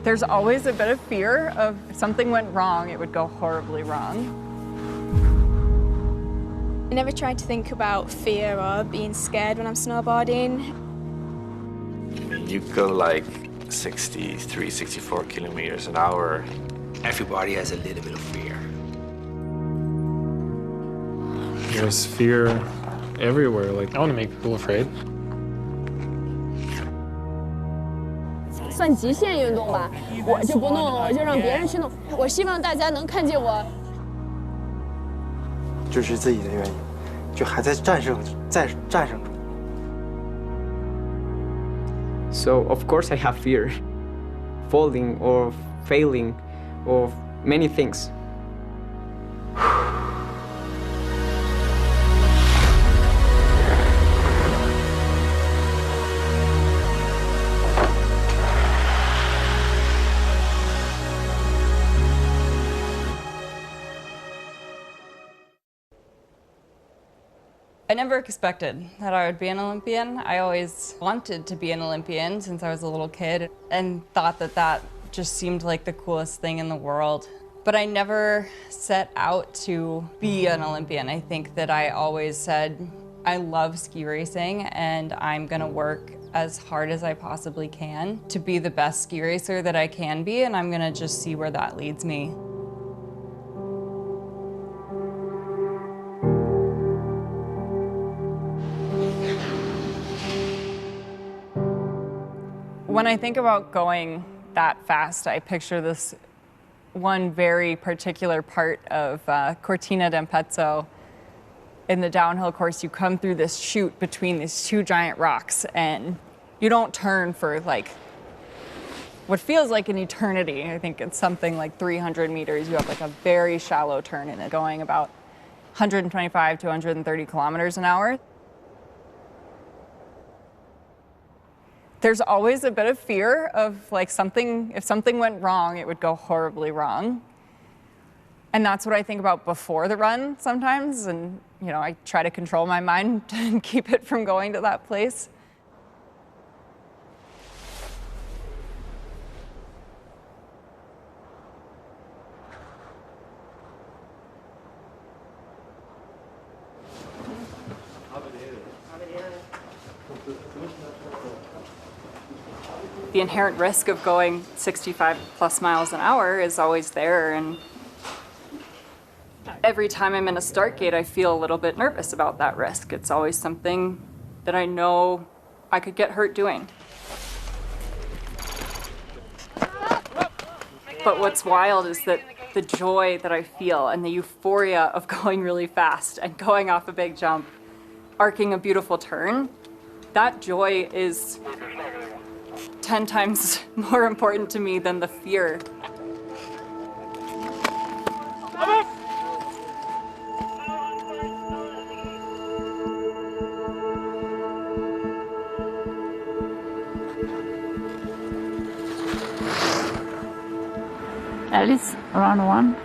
There's always a bit of fear of if something went wrong, it would go horribly wrong. I never try to think about fear or being scared when I'm snowboarding. You go like 63, 64 kilometers an hour. Everybody has a little bit of fear. There's fear everywhere. Like, I want to make people afraid. 算极限运动吧，我就不弄了，我就让别人去弄。我希望大家能看见我。就是自己的原因，就还在战胜中。So of course I have fear, falling or failing, or many things. I never expected that I would be an Olympian. I always wanted to be an Olympian since I was a little kid and thought that that just seemed like the coolest thing in the world. But I never set out to be an Olympian. I think that I always said, I love ski racing and I'm gonna work as hard as I possibly can to be the best ski racer that I can be, and I'm gonna just see where that leads me. When I think about going that fast, I picture this one very particular part of Cortina d'Ampezzo. In the downhill course, you come through this chute between these two giant rocks, and you don't turn for like what feels like an eternity. I think it's something like 300 meters. You have like a very shallow turn in it, going about 125 to 130 kilometers an hour. There's always a bit of fear of like if something went wrong, it would go horribly wrong. And that's what I think about before the run sometimes. And, you know, I try to control my mind and keep it from going to that place. The inherent risk of going 65 plus miles an hour is always there, and every time I'm in a start gate, I feel a little bit nervous about that risk. It's always something that I know I could get hurt doing. But what's wild is that the joy that I feel and the euphoria of going really fast and going off a big jump, arcing a beautiful turn, that joy is 10 times more important to me than the fear. Alice, round one.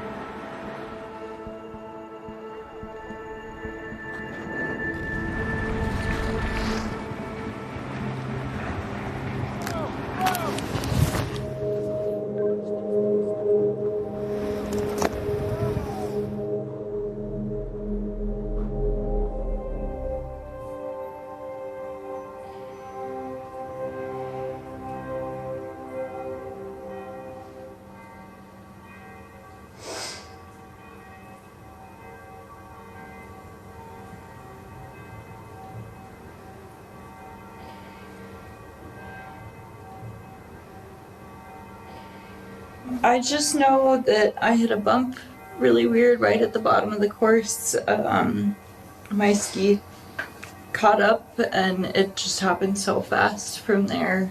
I just know that I hit a bump really weird right at the bottom of the course. My ski caught up and it just happened so fast from there.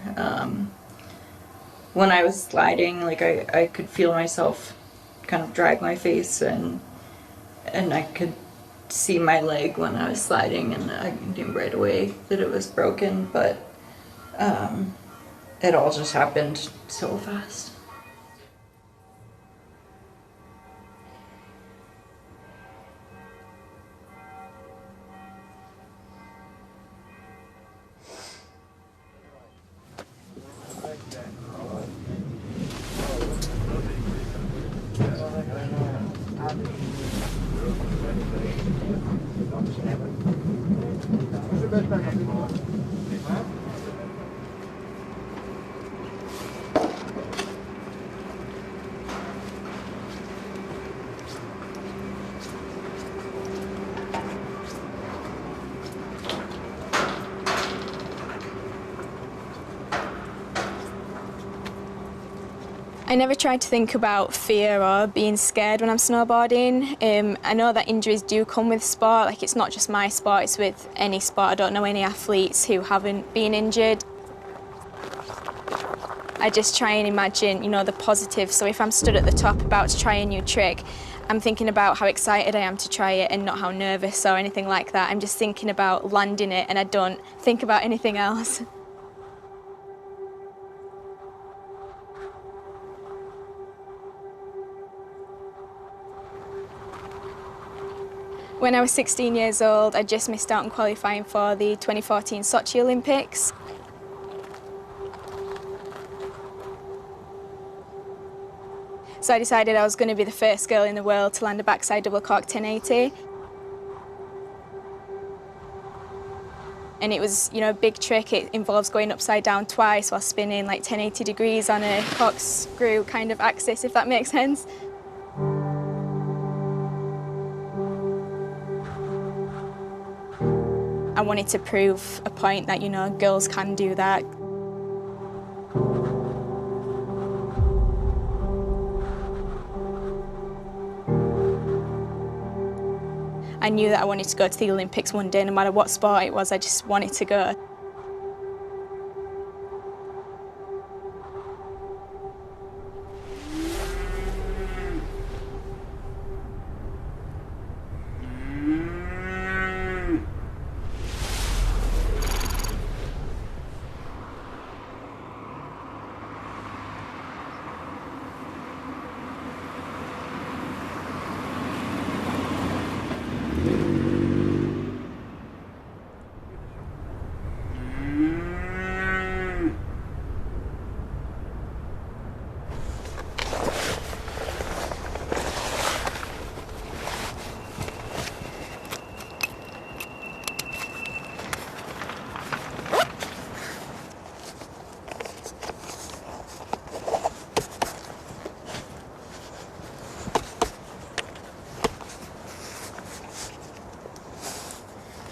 When I was sliding, like I could feel myself kind of drag my face, and I could see my leg when I was sliding, and I knew right away that it was broken, but it all just happened so fast. I never tried to think about fear or being scared when I'm snowboarding. I know that injuries do come with sport, like it's not just my sport, it's with any sport. I don't know any athletes who haven't been injured. I just try and imagine, you know, the positive. So if I'm stood at the top about to try a new trick, I'm thinking about how excited I am to try it and not how nervous or anything like that. I'm just thinking about landing it and I don't think about anything else. When I was 16 years old, I just missed out on qualifying for the 2014 Sochi Olympics. So I decided I was going to be the first girl in the world to land a backside double cork 1080. And it was, you know, a big trick. It involves going upside down twice while spinning like 1080 degrees on a corkscrew kind of axis, if that makes sense. I wanted to prove a point that, you know, girls can do that. I knew that I wanted to go to the Olympics one day, no matter what sport it was, I just wanted to go.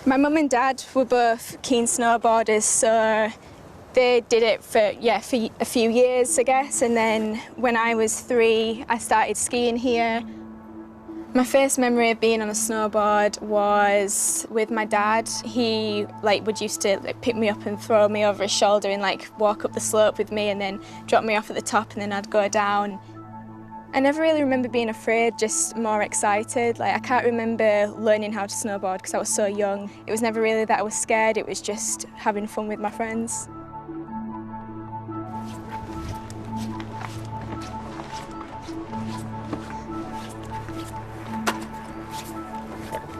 My mum and dad were both keen snowboarders, so they did it for a few years, I guess. And then when I was 3, I started skiing here. My first memory of being on a snowboard was with my dad. He would used to pick me up and throw me over his shoulder and walk up the slope with me and then drop me off at the top and then I'd go down. I never really remember being afraid, just more excited. I can't remember learning how to snowboard because I was so young. It was never really that I was scared, it was just having fun with my friends.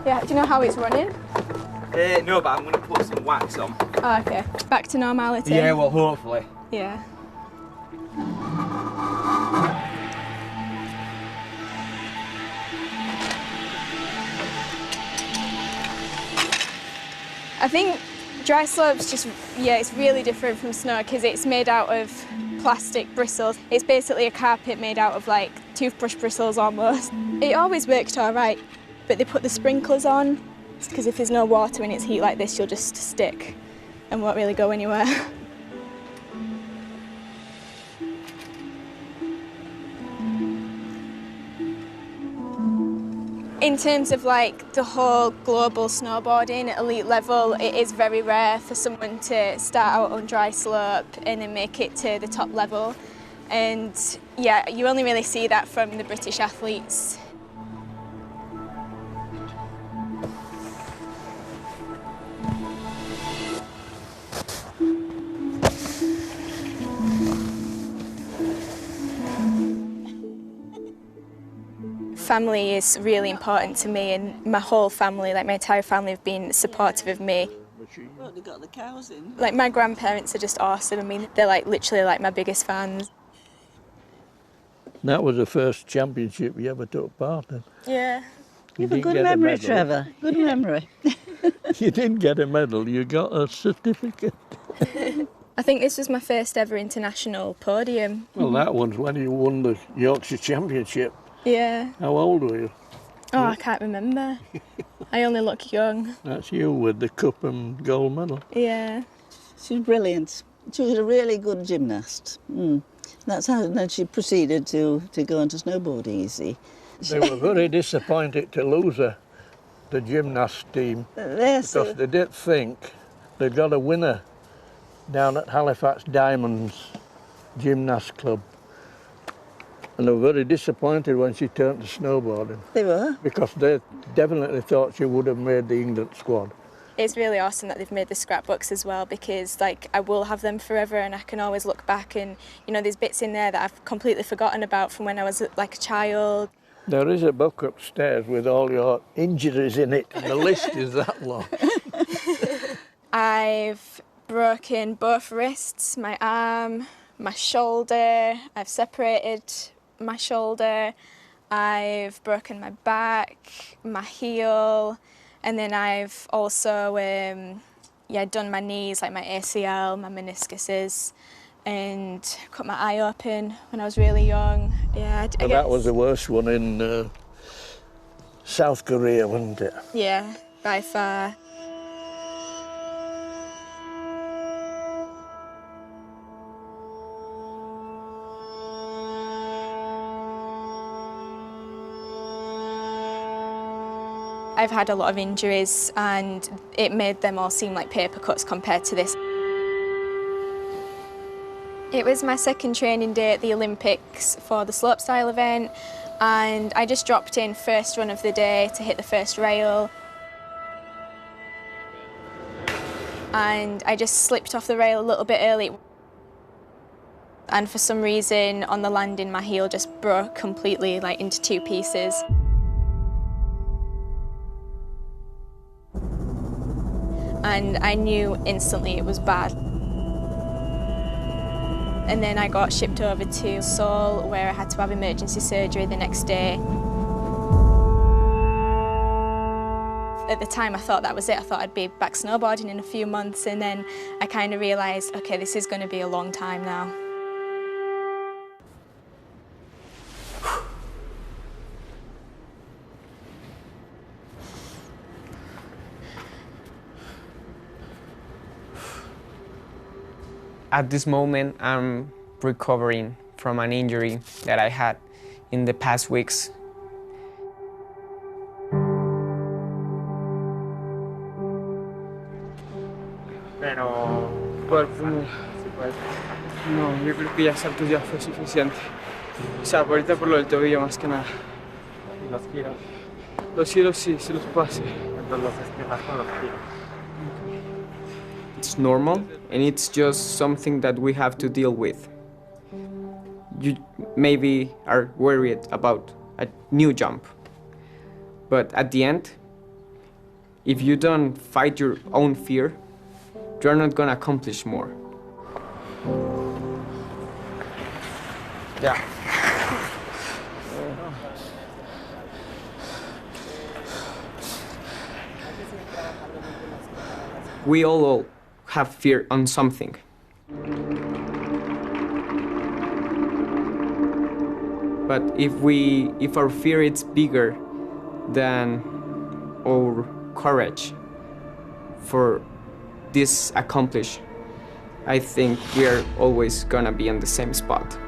Yeah, do you know how it's running? No, but I'm going to put some wax on. Oh, okay. Back to normality? Yeah, well, hopefully. Yeah. I think dry slopes just, it's really different from snow because it's made out of plastic bristles. It's basically a carpet made out of toothbrush bristles almost. It always worked all right, but they put the sprinklers on because if there's no water and it's heat like this, you'll just stick and won't really go anywhere. In terms of the whole global snowboarding at elite level, it is very rare for someone to start out on dry slope and then make it to the top level. And yeah, you only really see that from the British athletes. Family is really important to me, and my whole family, my entire family, have been supportive of me. Well, they got the cows in. My grandparents are just awesome. I mean, they're literally my biggest fans. That was the first championship you ever took part in. Yeah. You have a good memory, Trevor. Good memory. You didn't get a medal, you got a certificate. I think this was my first ever international podium. Well, that one's when you won the Yorkshire Championship. Yeah. How old were you? Oh, I can't remember. I only look young. That's you with the cup and gold medal. Yeah. She's brilliant. She was a really good gymnast. That's how then she proceeded to go into snowboard easy. They were very disappointed to lose her, the gymnast team, Yes. because they did think they got a winner down at Halifax Diamonds Gymnast Club. And they were very disappointed when she turned to snowboarding. They were? Because they definitely thought she would have made the England squad. It's really awesome that they've made the scrapbooks as well, because like I will have them forever and I can always look back and, you know, there's bits in there that I've completely forgotten about from when I was like a child. There is a book upstairs with all your injuries in it, and the list is that long. I've broken both wrists, my arm, my shoulder. I've separated my shoulder. I've broken my back, my heel, and then I've also done my knees, like my ACL, my meniscuses, and cut my eye open when I was really young. Yeah, I guess. That was the worst one in South Korea, wasn't it? Yeah, by far. I've had a lot of injuries and it made them all seem like paper cuts compared to this. It was my second training day at the Olympics for the slopestyle event, and I just dropped in first run of the day to hit the first rail. And I just slipped off the rail a little bit early. And for some reason on the landing my heel just broke completely, like into two pieces. And I knew instantly it was bad. And then I got shipped over to Seoul, where I had to have emergency surgery the next day. At the time I thought that was it. I thought I'd be back snowboarding in a few months, and then I kind of realised, okay, this is going to be a long time now. At this moment, I'm recovering from an injury that I had in the past weeks. Pero cuerpo no, yo creo que ya saltos ya fue suficiente. O sea, ahorita por lo del tobillo más que nada. ¿Y los giros? Los giros sí, sí los puedo hacer. Entonces los esquinas con los giros. It's normal, and it's just something that we have to deal with. You maybe are worried about a new jump, but at the end, if you don't fight your own fear, you're not gonna accomplish more. Yeah. We all have fear on something. But if our fear is bigger than our courage for this accomplish, I think we are always gonna be on the same spot.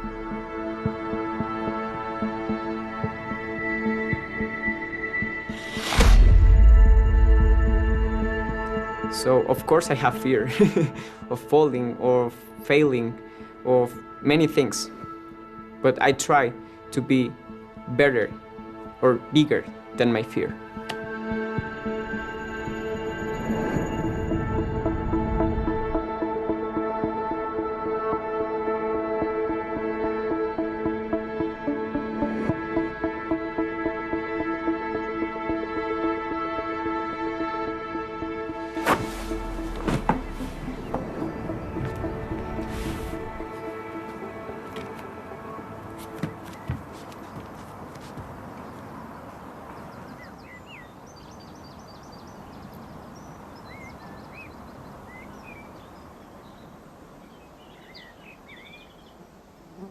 So of course I have fear of falling or failing or many things, but I try to be better or bigger than my fear.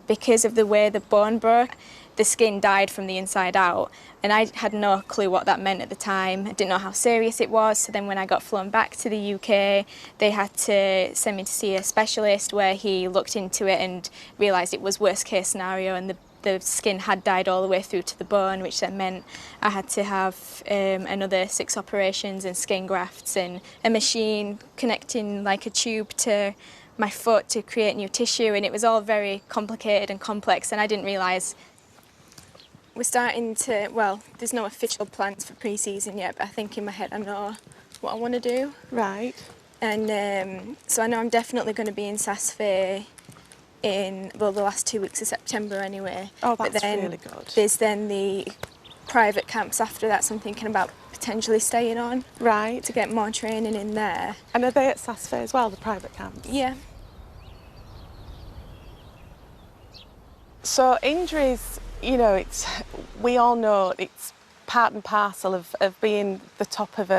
because of the way the bone broke, the skin died from the inside out, and I had no clue what that meant at the time. I didn't know how serious it was, so then when I got flown back to the UK, they had to send me to see a specialist where he looked into it and realised it was worst case scenario, and the skin had died all the way through to the bone, which then meant I had to have another 6 operations and skin grafts and a machine connecting like a tube to my foot to create new tissue, and it was all very complicated and complex, and I didn't realise. We're starting to, well, there's no official plans for pre-season yet, but I think in my head I know what I want to do. Right. And so I know I'm definitely going to be in Saas-Fee in, well, the last 2 weeks of September anyway. Oh, that's but then really good. There's then the private camps after that, so I'm thinking about potentially staying on. Right. To get more training in there. And are they at Saas-Fee as well, the private camps? Yeah. So injuries, you know, we all know it's part and parcel of being the top of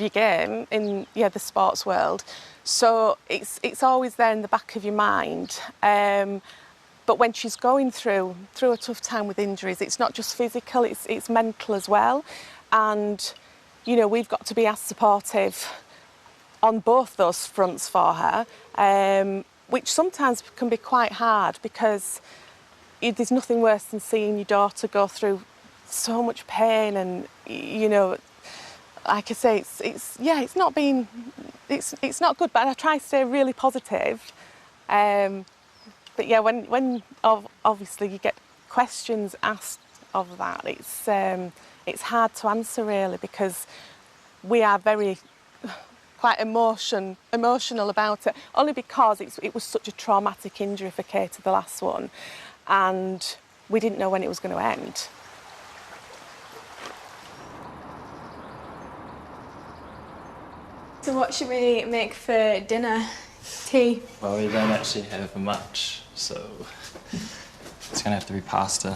your game in the sports world. So it's always there in the back of your mind. But when she's going through a tough time with injuries, it's not just physical, it's mental as well. And, you know, we've got to be as supportive on both those fronts for her, which sometimes can be quite hard because there's nothing worse than seeing your daughter go through so much pain, and you know, like I say, it's not good. But I try to stay really positive. But yeah, when obviously you get questions asked of that, it's hard to answer really, because we are quite emotional about it, only because it was such a traumatic injury for Katie, the last one, and we didn't know when it was going to end. So what should we make for dinner? Tea? Well, we don't actually have much, so it's going to have to be pasta.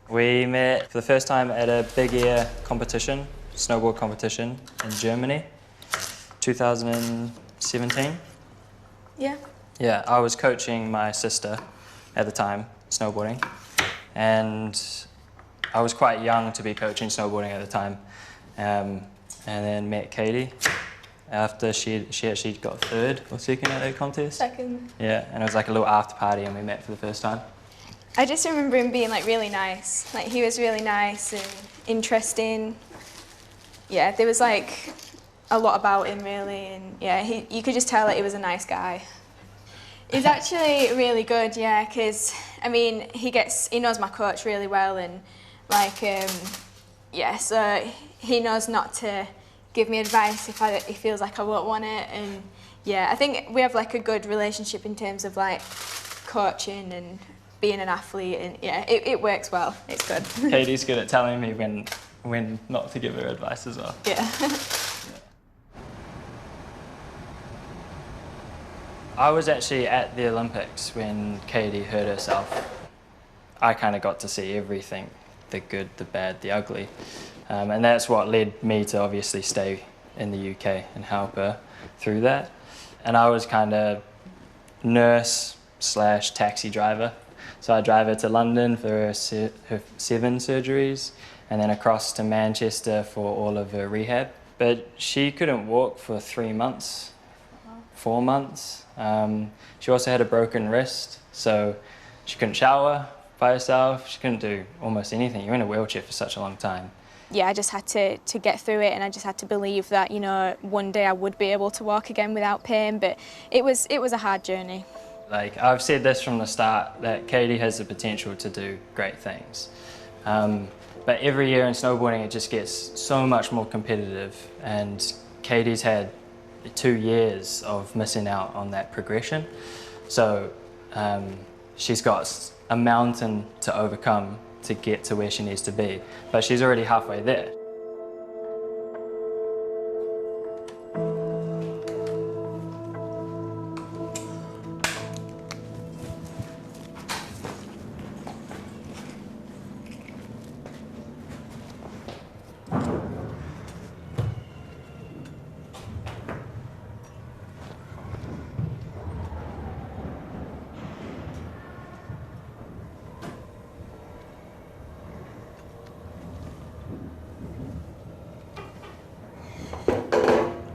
We met for the first time at a big air competition, snowboard competition in Germany, 2017. Yeah. Yeah, I was coaching my sister at the time, snowboarding, and I was quite young to be coaching snowboarding at the time, and then met Katie after she actually got 3rd or 2nd at that contest. 2nd. Yeah, and it was like a little after party, and we met for the first time. I just remember him being like really nice. Like he was really nice and interesting. Yeah, there was like a lot about him really, and yeah, you could just tell that he was a nice guy. He's actually really good, yeah, because I mean he knows my coach really well, and like yeah, so he knows not to give me advice if he feels like I won't want it, and yeah, I think we have like a good relationship in terms of like coaching and being an athlete, and yeah, it works well. It's good. Katie's good at telling me when not to give her advice as well. Yeah. I was actually at the Olympics when Katie hurt herself. I kind of got to see everything, the good, the bad, the ugly. And that's what led me to obviously stay in the UK and help her through that. And I was kind of nurse / taxi driver. So I drive her to London for her 7 surgeries, and then across to Manchester for all of her rehab. But she couldn't walk for 3 months, 4 months. She also had a broken wrist, so she couldn't shower by herself. She couldn't do almost anything. You're in a wheelchair for such a long time. Yeah, I just had to get through it, and I just had to believe that, you know, one day I would be able to walk again without pain, but it was a hard journey. Like, I've said this from the start, that Katie has the potential to do great things. But every year in snowboarding, it just gets so much more competitive, and Katie's had 2 years of missing out on that progression. So she's got a mountain to overcome to get to where she needs to be, but she's already halfway there.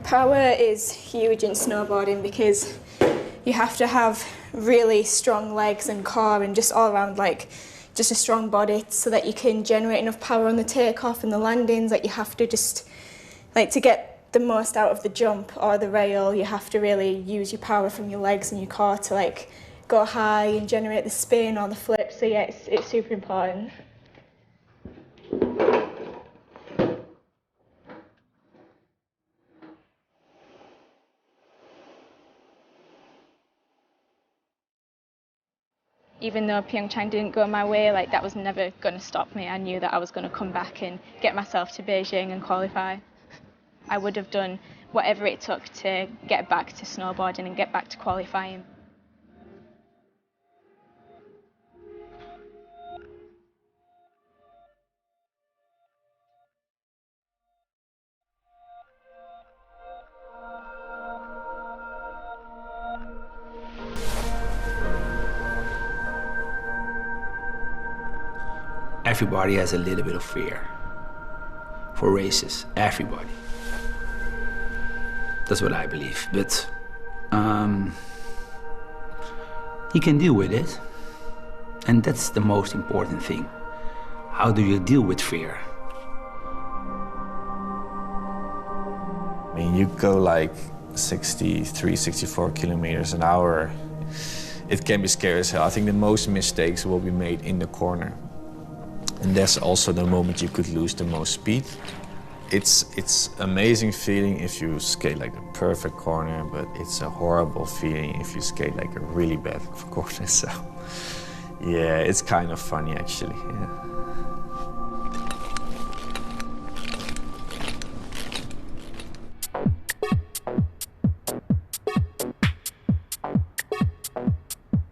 Power is huge in snowboarding because you have to have really strong legs and core and just all around like just a strong body so that you can generate enough power on the takeoff and the landings. Like you have to just like to get the most out of the jump or the rail, you have to really use your power from your legs and your core to like go high and generate the spin or the flip. So yeah, it's super important. Even though Pyeongchang didn't go my way, like that was never going to stop me. I knew that I was going to come back and get myself to Beijing and qualify. I would have done whatever it took to get back to snowboarding and get back to qualifying. Everybody has a little bit of fear for races, everybody. That's what I believe, but you can deal with it, and that's the most important thing. How do you deal with fear? I mean, you go like 63, 64 kilometers an hour. It can be scary as hell. I think the most mistakes will be made in the corner. And that's also the moment you could lose the most speed. It's amazing feeling if you skate like the perfect corner, but it's a horrible feeling if you skate like a really bad corner. So yeah, it's kind of funny actually. Yeah.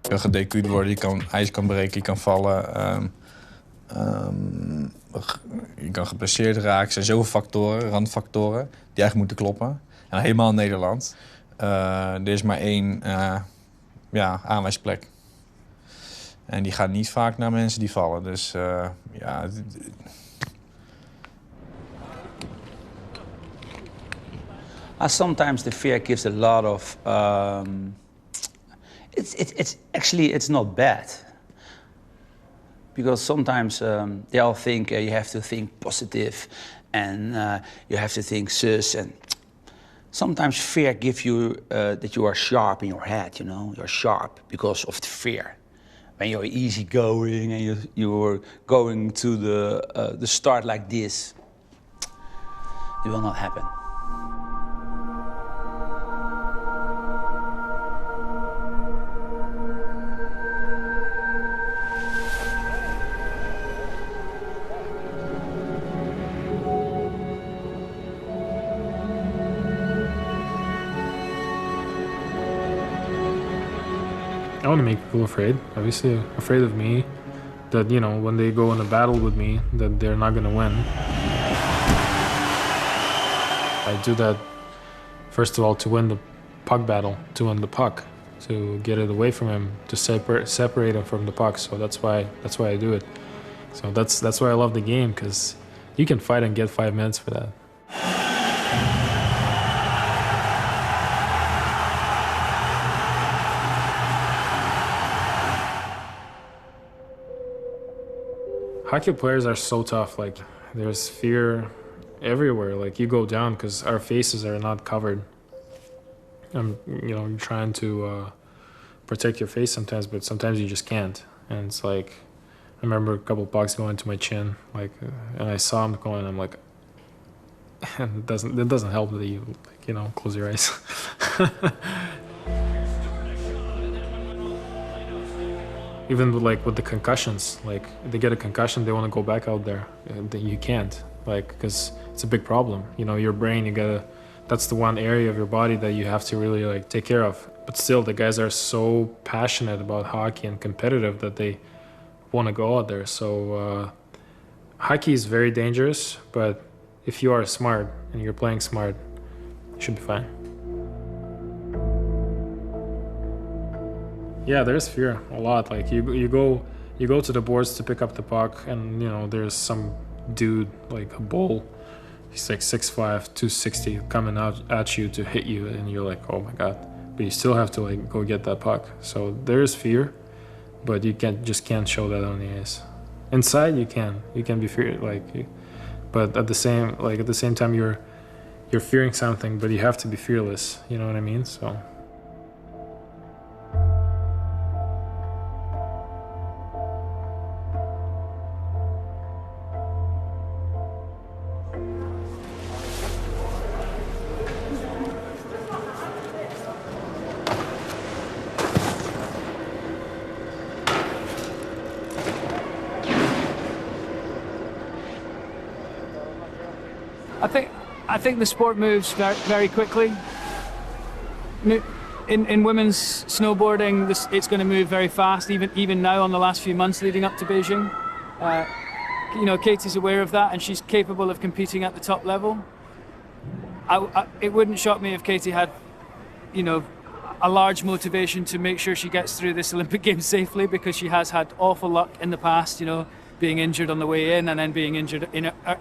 Je kan gedecuud worden, je kan ijs kan breken, je kan vallen. Je kan geblesseerd raken. Er zijn zoveel factoren, randfactoren, die eigenlijk moeten kloppen. En helemaal in Nederland. Er is maar één aanwijsplek. En die gaat niet vaak naar mensen die vallen. Dus ja... Sometimes the fear gives a lot of... It's actually not bad. Because sometimes they all think you have to think positive and you have to think sus. And sometimes fear gives you that you are sharp in your head, you know? You're sharp because of the fear. When you're easygoing and you're going to the start like this, it will not happen. I want to make people afraid, obviously afraid of me, that, you know, when they go in a battle with me, that they're not going to win. I do that, first of all, to win the puck battle, to win the puck, to get it away from him, to separate him from the puck. So that's why I do it. So that's why I love the game, because you can fight and get 5 minutes for that. Hockey players are so tough. Like, there's fear everywhere. Like, you go down because our faces are not covered. You know, you're trying to protect your face sometimes, but sometimes you just can't. And it's like, I remember a couple pucks going to my chin, like, and I saw them going. I'm like, and it doesn't help that you, like, you know, close your eyes. Even with the concussions, like, they get a concussion, they want to go back out there. You can't, like, because it's a big problem. You know, your brain, that's the one area of your body that you have to really, like, take care of. But still, the guys are so passionate about hockey and competitive that they want to go out there. So hockey is very dangerous, but if you are smart and you're playing smart, you should be fine. Yeah, there's fear a lot. Like, you go to the boards to pick up the puck, and, you know, there's some dude, like a bull, He's like 6'5", 260, coming out at you to hit you, and you're like, oh my God. But you still have to like go get that puck. So there is fear, but you can't show that on the ice. Inside you can be feared, but at the same time you're fearing something, but you have to be fearless. You know what I mean? So. I think the sport moves very, very quickly. In women's snowboarding, it's going to move very fast, even now on the last few months leading up to Beijing. You know, Katie's aware of that, and she's capable of competing at the top level. It wouldn't shock me if Katie had, you know, a large motivation to make sure she gets through this Olympic Games safely, because she has had awful luck in the past, you know, being injured on the way in and then being injured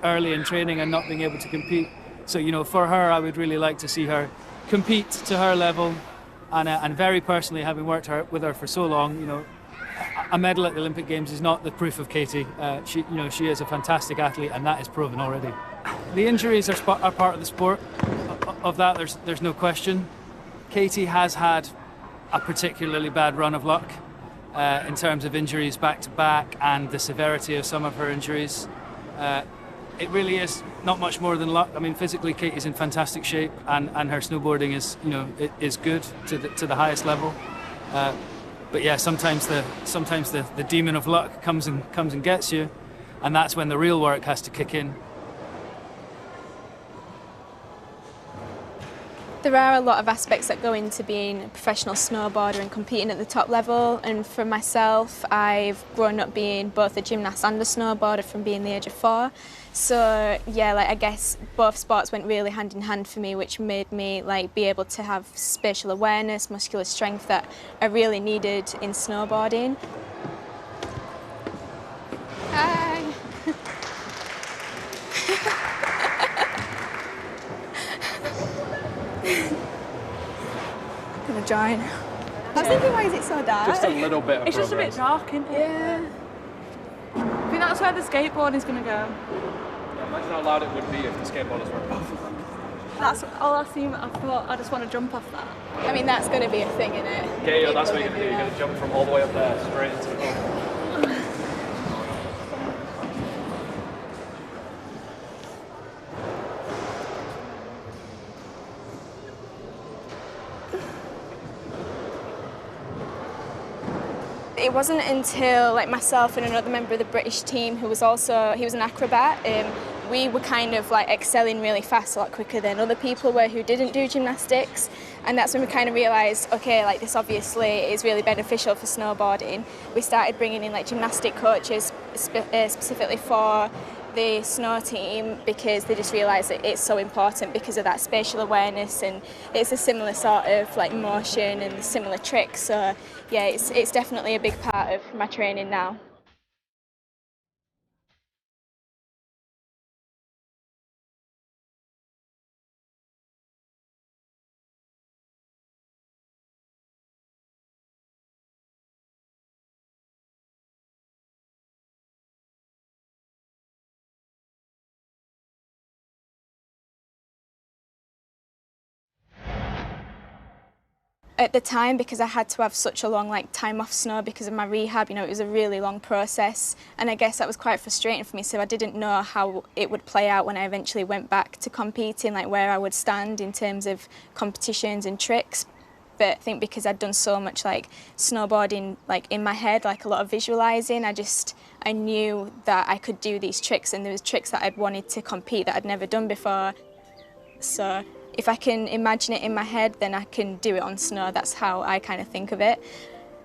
early in training and not being able to compete. So, you know, for her, I would really like to see her compete to her level, and very personally, having worked with her for so long, you know, a medal at the Olympic Games is not the proof of Katie. She is a fantastic athlete, and that is proven already. The injuries are part of the sport. Of that, there's no question. Katie has had a particularly bad run of luck in terms of injuries back to back and the severity of some of her injuries. It really is not much more than luck. I mean, physically, Katie's in fantastic shape, and her snowboarding is, you know, is good to the highest level. But yeah, sometimes the demon of luck comes and gets you, and that's when the real work has to kick in. There are a lot of aspects that go into being a professional snowboarder and competing at the top level, and for myself, I've grown up being both a gymnast and a snowboarder from being the age of 4. So yeah, like I guess both sports went really hand in hand for me, which made me like be able to have spatial awareness, muscular strength that I really needed in snowboarding. Hi. Gonna join. I was thinking, why is it so dark? Just a little bit of It's just a bit dark, isn't it? Yeah. I think that's where the skateboard is going to go. Imagine how loud it would be if the skateboarders were above. That's all I seen. I thought I just want to jump off that. I mean, that's going to be a thing, isn't it? Okay, yeah, that's what you're going to do. You're going to jump from all the way up there straight into the boat. It wasn't until like myself and another member of the British team he was an acrobat, we were kind of like excelling really fast, a lot quicker than other people were who didn't do gymnastics, and that's when we kind of realised, okay, like this obviously is really beneficial for snowboarding. We started bringing in like gymnastic coaches specifically for the snow team, because they just realised that it's so important because of that spatial awareness, and it's a similar sort of like motion and similar tricks. So yeah, it's definitely a big part of my training now. At the time, because I had to have such a long time off snow because of my rehab, you know, it was a really long process, and I guess that was quite frustrating for me, so I didn't know how it would play out when I eventually went back to competing, like where I would stand in terms of competitions and tricks. But I think because I'd done so much like snowboarding like in my head, like a lot of visualising, I knew that I could do these tricks, and there was tricks that I'd wanted to compete that I'd never done before. So if I can imagine it in my head, then I can do it on snow. That's how I kind of think of it.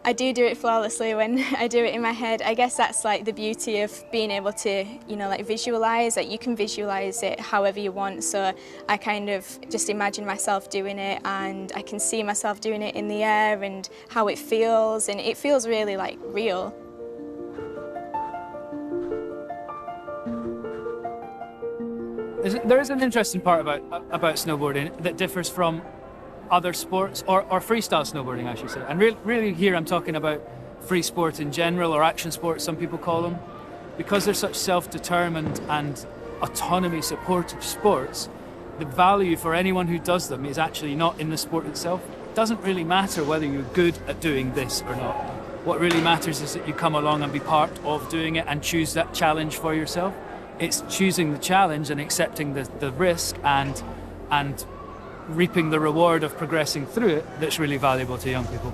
I do it flawlessly when I do it in my head. I guess that's like the beauty of being able to, you know, like visualise. Like you can visualise it however you want. So I kind of just imagine myself doing it, and I can see myself doing it in the air and how it feels, and it feels really like real. There is an interesting part about snowboarding that differs from other sports, or freestyle snowboarding, I should say. And really here I'm talking about free sport in general, or action sports, some people call them. Because they're such self-determined and autonomy-supportive sports, the value for anyone who does them is actually not in the sport itself. It doesn't really matter whether you're good at doing this or not. What really matters is that you come along and be part of doing it and choose that challenge for yourself. It's choosing the challenge and accepting the risk and reaping the reward of progressing through it that's really valuable to young people.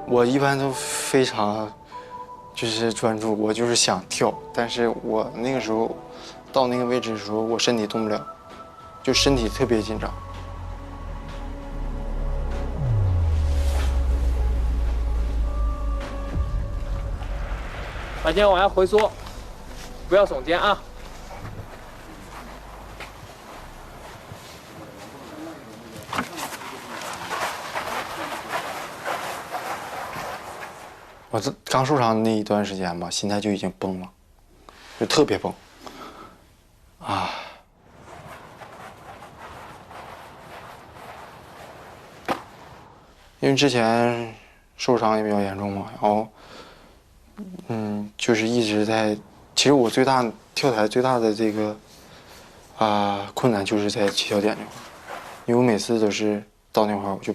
我一般都非常就是专注，我就是想跳，但是我那个时候到那个位置的时候，我身体动不了，就身体特别紧张。把肩往下回缩，不要耸肩啊。 我这刚受伤那一段时间吧，心态就已经崩了，就特别崩，啊！因为之前受伤也比较严重嘛，然后，就是一直在。其实我跳台最大的这个困难就是在起跳点这块，因为我每次都是到那块我就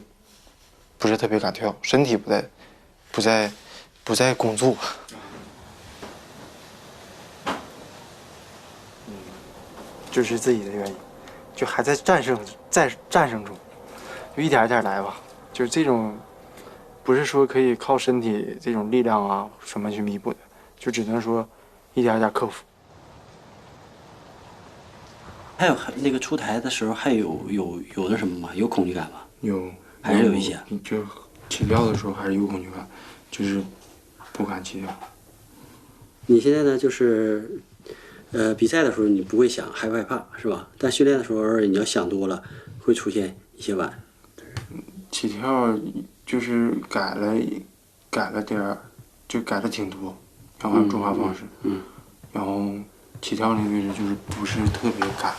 不是特别敢跳，身体不在工作，就是自己的原因，就还在战胜中，就一点一点来吧。就是这种，不是说可以靠身体这种力量啊什么去弥补的，就只能说一点一点克服。还有那个出台的时候还有的什么吗？有恐惧感吗？有，还是有一些。就起跳的时候还是有恐惧感，就是不敢起跳。你现在呢，就是比赛的时候你不会想害不害怕是吧？但训练的时候你要想多了，会出现一些晚。对，起跳就是改了点儿，就改了挺多，然后重发方式，然后起跳那个位置就是不是特别敢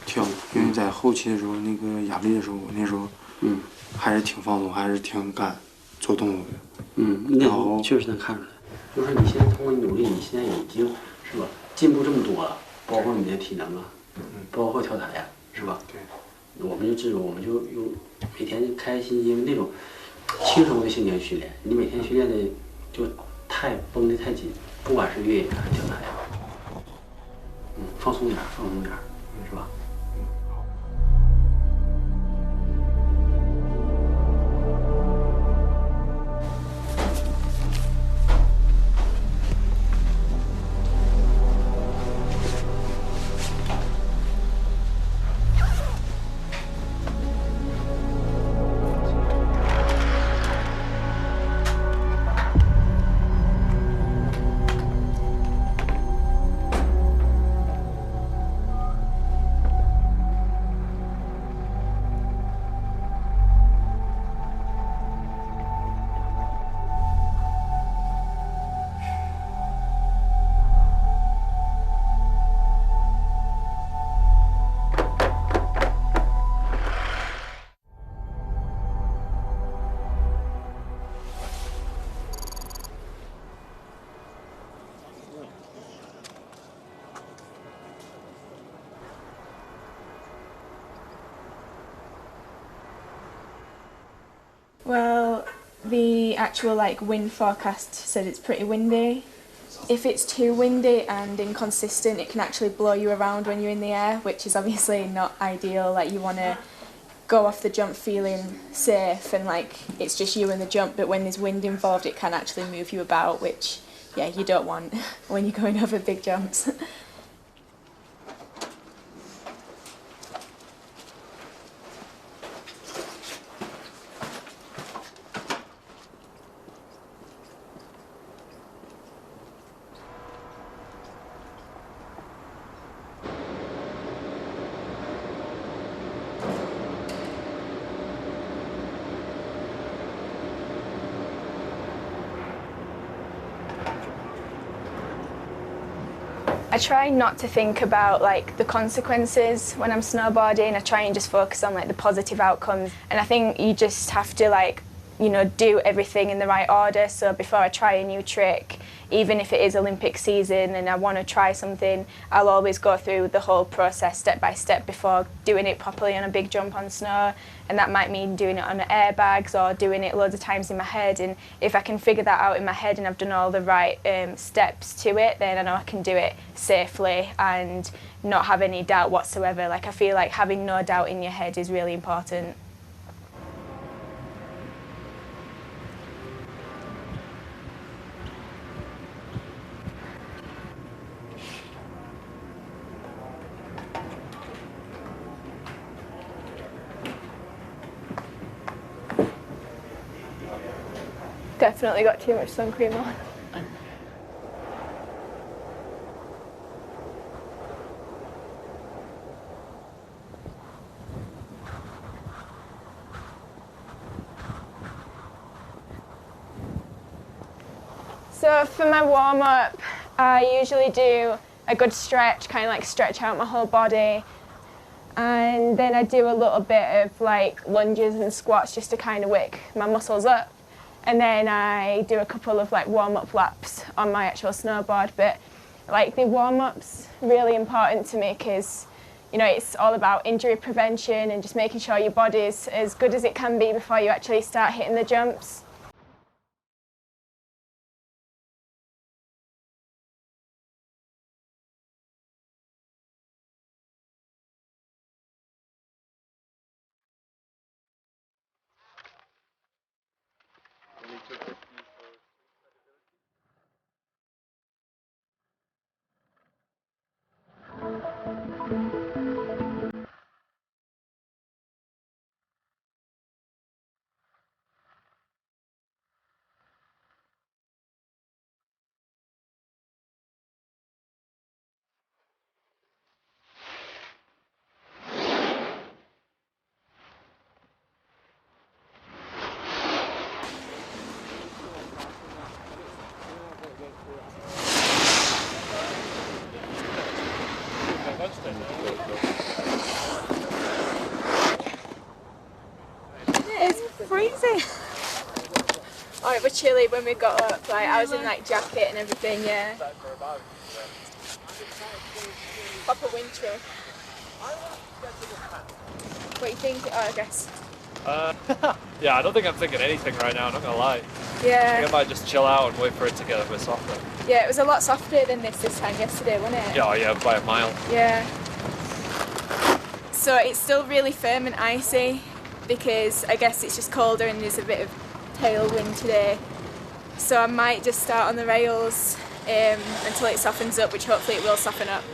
跳，因为在后期的时候那个哑力的时候，我那时候还是挺放松，还是挺敢做动作的。那确实能看出来。就是你现在通过努力，你现在已经是吧进步这么多了，包括你的体能啊，包括跳台呀，是吧？对。我们就用每天开开心心那种轻松的心情训练。你每天训练的就绷得太紧，不管是越野还是跳台呀，放松点，是吧？Well, the actual wind forecast said it's pretty windy. If it's too windy and inconsistent, it can actually blow you around when you're in the air, which is obviously not ideal. You want to go off the jump feeling safe and it's just you and the jump, but when there's wind involved, it can actually move you about, which, yeah, you don't want when you're going over big jumps. I try not to think about like the consequences when I'm snowboarding. I try and just focus on like the positive outcomes. And I think you just have to like, you know, do everything in the right order. So before I try a new trick, even if it is Olympic season and I want to try something, I'll always go through the whole process step by step before doing it properly on a big jump on snow. And that might mean doing it on airbags or doing it loads of times in my head. And if I can figure that out in my head and I've done all the right steps to it, then I know I can do it safely and not have any doubt whatsoever. Like, I feel like having no doubt in your head is really important. Definitely got too much sun cream on. So for my warm-up, I usually do a good stretch, kind of like stretch out my whole body. And then I do a little bit of like lunges and squats just to kind of wake my muscles up. And then I do a couple of like warm-up laps on my actual snowboard. But like the warm-up's really important to me because, you know, it's all about injury prevention and just making sure your body's as good as it can be before you actually start hitting the jumps. It's freezing. Oh, it was chilly when we got up. Like, I was in like jacket and everything, yeah. Proper wintry. What do you think? Oh, I guess. Yeah, I don't think I'm thinking anything right now, I'm not gonna lie. Yeah. I think I might just chill out and wait for it to get a bit softer. Yeah, it was a lot softer than this time yesterday, wasn't it? Yeah, yeah, by a mile. Yeah. So it's still really firm and icy because I guess it's just colder and there's a bit of tailwind today. So I might just start on the rails until it softens up, which hopefully it will soften up.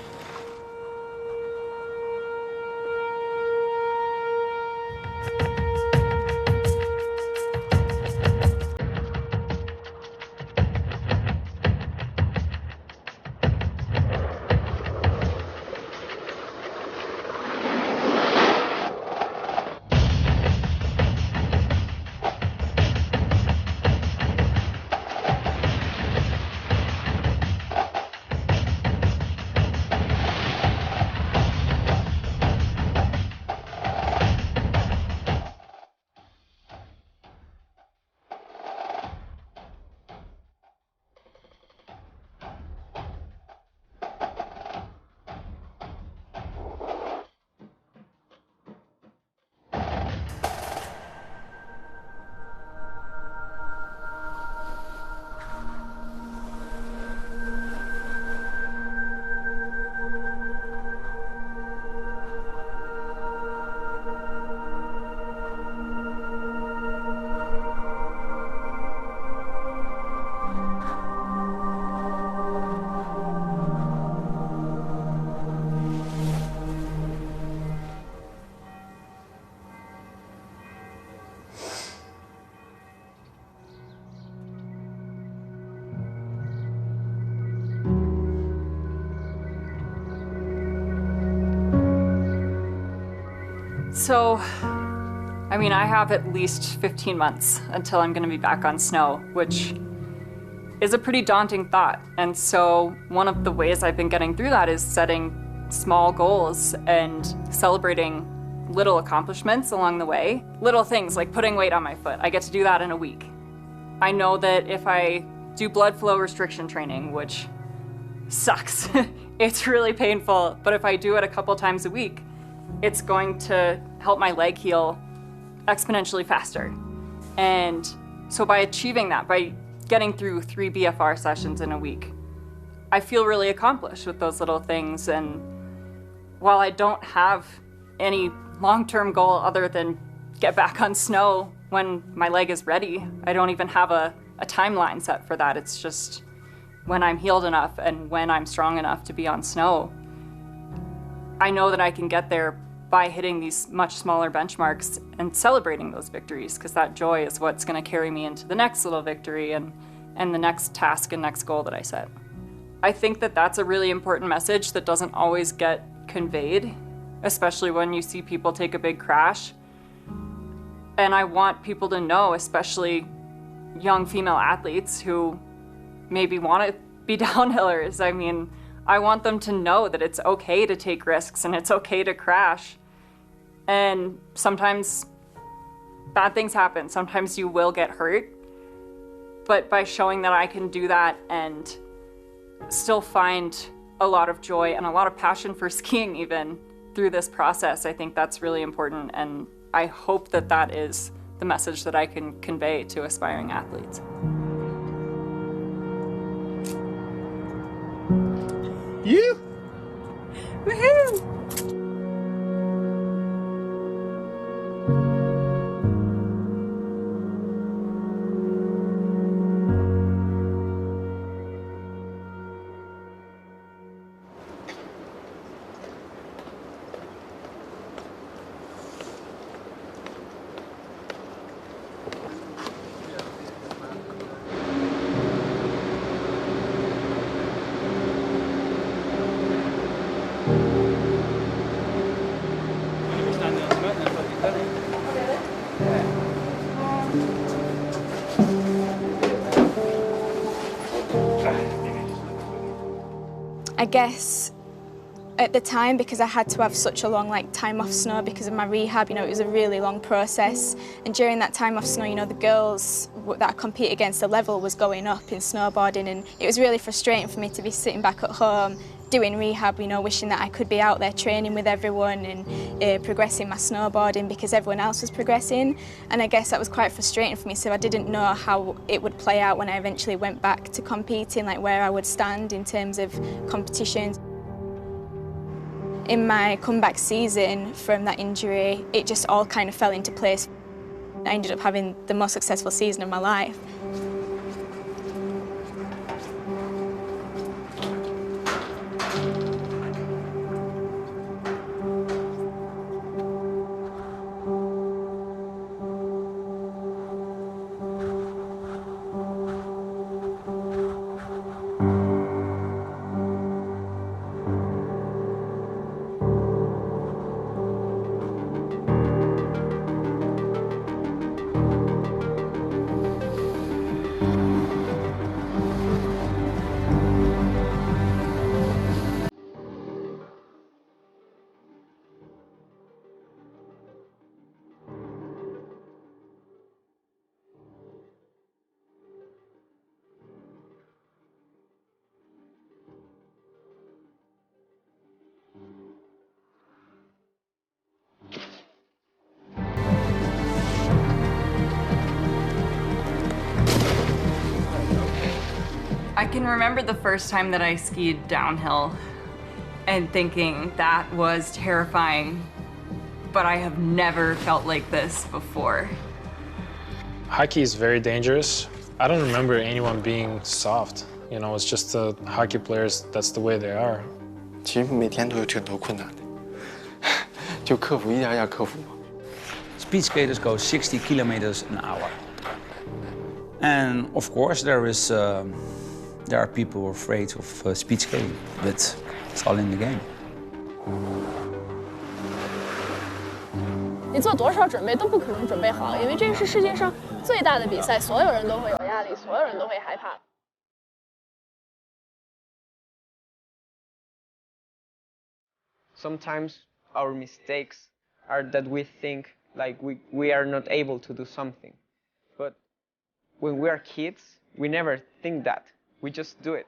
So, I mean, I have at least 15 months until I'm going to be back on snow, which is a pretty daunting thought. And so one of the ways I've been getting through that is setting small goals and celebrating little accomplishments along the way. Little things like putting weight on my foot. I get to do that in a week. I know that if I do blood flow restriction training, which sucks, it's really painful, but if I do it a couple times a week, it's going to help my leg heal exponentially faster. And so by achieving that, by getting through 3 BFR sessions in a week, I feel really accomplished with those little things. And while I don't have any long-term goal other than get back on snow when my leg is ready, I don't even have a timeline set for that. It's just when I'm healed enough and when I'm strong enough to be on snow. I know that I can get there by hitting these much smaller benchmarks and celebrating those victories, because that joy is what's going to carry me into the next little victory and the next task and next goal that I set. I think that that's a really important message that doesn't always get conveyed, especially when you see people take a big crash. And I want people to know, especially young female athletes who maybe want to be downhillers. I mean, I want them to know that it's okay to take risks and it's okay to crash. And sometimes bad things happen. Sometimes you will get hurt. But by showing that I can do that and still find a lot of joy and a lot of passion for skiing even through this process, I think that's really important. And I hope that that is the message that I can convey to aspiring athletes. You? Woohoo! I guess at the time, because I had to have such a long time off snow because of my rehab, it was a really long process. And during that time off snow, the girls that I compete against, the level was going up in snowboarding, and it was really frustrating for me to be sitting back at home doing rehab, wishing that I could be out there training with everyone and progressing my snowboarding because everyone else was progressing. And I guess that was quite frustrating for me, so I didn't know how it would play out when I eventually went back to competing, where I would stand in terms of competitions. In my comeback season from that injury, it just all kind of fell into place. I ended up having the most successful season of my life. I can remember the first time that I skied downhill and thinking that was terrifying, but I have never felt like this before. Hockey is very dangerous. I don't remember anyone being soft. It's just the hockey players, that's the way they are. 其实每天都有挺多困难的，就克服一点点克服。 Speed skaters go 60 kilometers an hour. And of course there are people who are afraid of speed skating, but it's all in the game. 你做多少准备都不可能准备好，因为这个是世界上最大的比赛，所有人都会有压力，所有人都会害怕。Sometimes our mistakes are that we think like we are not able to do something. But when we are kids, we never think that. We just do it.